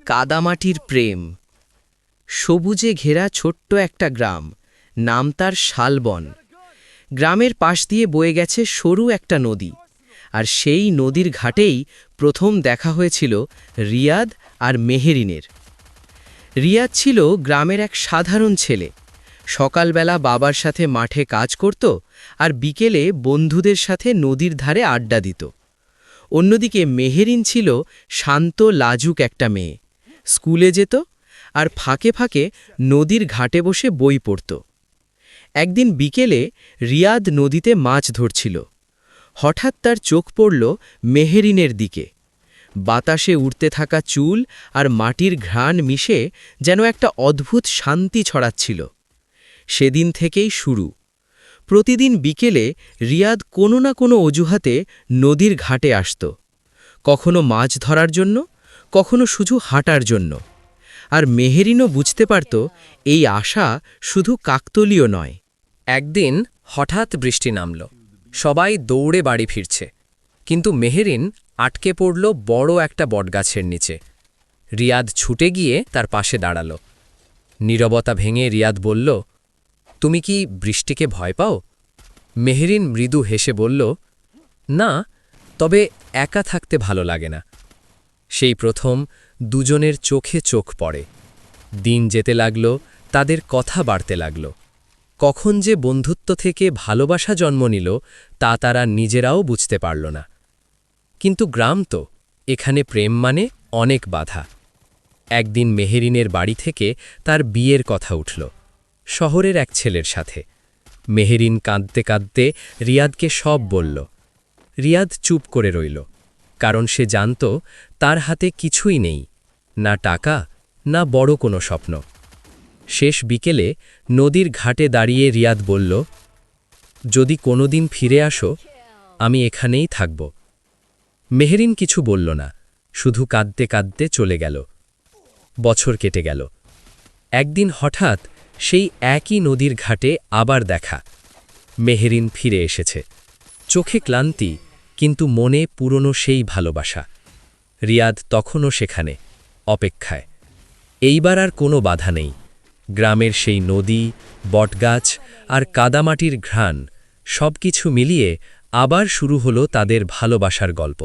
কাদামাটির প্রেম। সবুজে ঘেরা ছোট্ট একটা গ্রাম, নাম তার শালবন। গ্রামের পাশ দিয়ে বয়ে গেছে সরু একটা নদী, আর সেই নদীর ঘাটেই প্রথম দেখা হয়েছিল রিয়াদ আর মেহেরিনের। রিয়াদ ছিল গ্রামের এক সাধারণ ছেলে। সকালবেলা বাবার সাথে মাঠে কাজ করত, আর বিকেলে বন্ধুদের সাথে নদীর ধারে আড্ডা দিত। অন্যদিকে মেহেরিন ছিল শান্ত লাজুক একটা মেয়ে। স্কুলে যেত আর ফাঁকে ফাঁকে নদীর ঘাটে বসে বই পড়ত। একদিন বিকেলে রিয়াদ নদীতে মাছ ধরছিল। হঠাৎ তার চোখ পড়ল মেহেরিনের দিকে। বাতাসে উড়তে থাকা চুল আর মাটির ঘ্রাণ মিশে যেন একটা অদ্ভুত শান্তি ছড়াচ্ছিল। সেদিন থেকেই শুরু। প্রতিদিন বিকেলে রিয়াদ কোনো না কোনো অজুহাতে নদীর ঘাটে আসত, কখনো মাছ ধরার জন্য, কখনো শুধু হাঁটার জন্য। আর মেহেরিনও বুঝতে পারত এই আশা শুধু কাকতলীয় নয়। একদিন হঠাৎ বৃষ্টি নামল। সবাই দৌড়ে বাড়ি ফিরছে, কিন্তু মেহেরিন আটকে পড়ল বড় একটা বটগাছের নিচে। রিয়াদ ছুটে গিয়ে তার পাশে দাঁড়াল। নীরবতা ভেঙে রিয়াদ বলল, তুমি কি বৃষ্টিকে ভয় পাও? মেহেরিন মৃদু হেসে বলল, না, তবে একা থাকতে ভালো লাগে না। সেই প্রথম দুজনের চোখে চোখ পড়ে। দিন যেতে লাগল, তাদের কথা বাড়তে লাগল। কখন যে বন্ধুত্ব থেকে ভালোবাসা জন্ম নিল তা তারা নিজেরাও বুঝতে পারল না। কিন্তু গ্রাম তো, এখানে প্রেম মানে অনেক বাধা। একদিন মেহেরিনের বাড়ি থেকে তার বিয়ের কথা উঠল, শহরের এক ছেলের সাথে। মেহেরিন কাঁদতে কাঁদতে রিয়াদকে সব বলল। রিয়াদ চুপ করে রইল, কারণ সে জানত তার হাতে কিছুই নেই, না টাকা, না বড় কোনো স্বপ্ন। শেষ বিকেলে নদীর ঘাটে দাঁড়িয়ে রিয়াদ বলল, যদি কোনোদিন ফিরে আসো, আমি এখানেই থাকব। মেহেরিন কিছু বলল না, শুধু কাঁদতে কাঁদতে চলে গেল। বছর কেটে গেল। একদিন হঠাৎ সেই একই নদীর ঘাটে আবার দেখা। মেহেরিন ফিরে এসেছে, চোখে ক্লান্তি, কিন্তু মনে পুরনো সেই ভালোবাসা। রিয়াদ তখনও সেখানে, অপেক্ষায়। এইবার আর কোনো বাধা নেই। গ্রামের সেই নদী, বটগাছ আর কাদামাটির ঘ্রাণ, সবকিছু মিলিয়ে আবার শুরু হলো তাদের ভালোবাসার গল্প।